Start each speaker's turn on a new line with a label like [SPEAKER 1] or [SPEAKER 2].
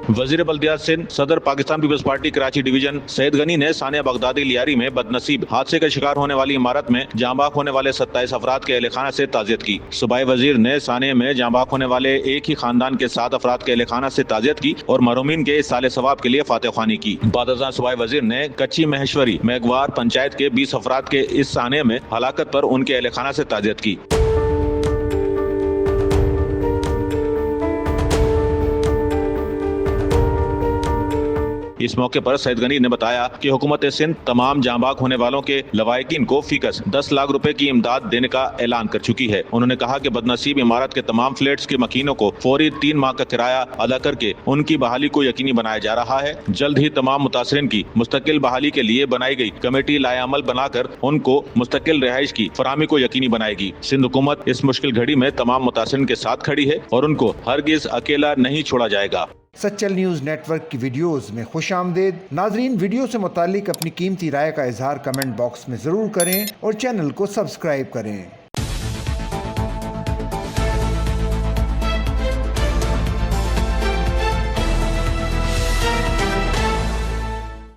[SPEAKER 1] वजीर बल्दियात सिंध सदर Pakistan Peoples Party Karachi division Saeed Ghani ने सानिया बगदादी लियारी में बदनसीब हादसे का शिकार होने वाली इमारत में जांबाक होने वाले 27 अफराद के अहल खाना से ताज़ियत की। सूबाई वजीर ने सानिया में जांबाक होने वाले एक ही खानदान के 7 अफराद के अहल खाना से ताज़ियत की और मरहूमीन के इस साले सवाब के लिए फातह ख्वानी की। बादशाह सूबाई वजीर ने कच्ची महेश्वरी मेघवार पंचायत के 20 अफराद के इस सानिया में हलाकत पर उनके अहल खाना से ताज़ियत की। इस मौके पर सईद गनी ने बताया कि हुकूमत सिंध तमाम जांबाक होने वालों के लवाहिकीन को फीकस 10 लाख रुपए की इमदाद देने का ऐलान कर चुकी है। उन्होंने कहा कि बदनसीब इमारत के तमाम फ्लैट्स के मकीनों को फौरी 3 माह का किराया अदा करके उनकी बहाली को यकीनी बनाया जा रहा है। जल्द ही तमाम मुतासरीन की मुस्तकिल बहाली के लिए बनाई गई कमेटी लाएअमल बनाकर उनको मुस्तकिल रिहाइश की फराहमी को यकीनी बनाएगी। सिंध हुकूमत इस मुश्किल घड़ी में तमाम मुतासरीन के साथ खड़ी है और उनको हरगिज अकेला नहीं छोड़ा जाएगा।
[SPEAKER 2] सच्चल न्यूज़ नेटवर्क की वीडियोस में खुशामदीद। नाजरीन, वीडियो से मुतालिक अपनी कीमती राय का इजहार कमेंट बॉक्स में ज़रूर करें और चैनल को सब्सक्राइब करें।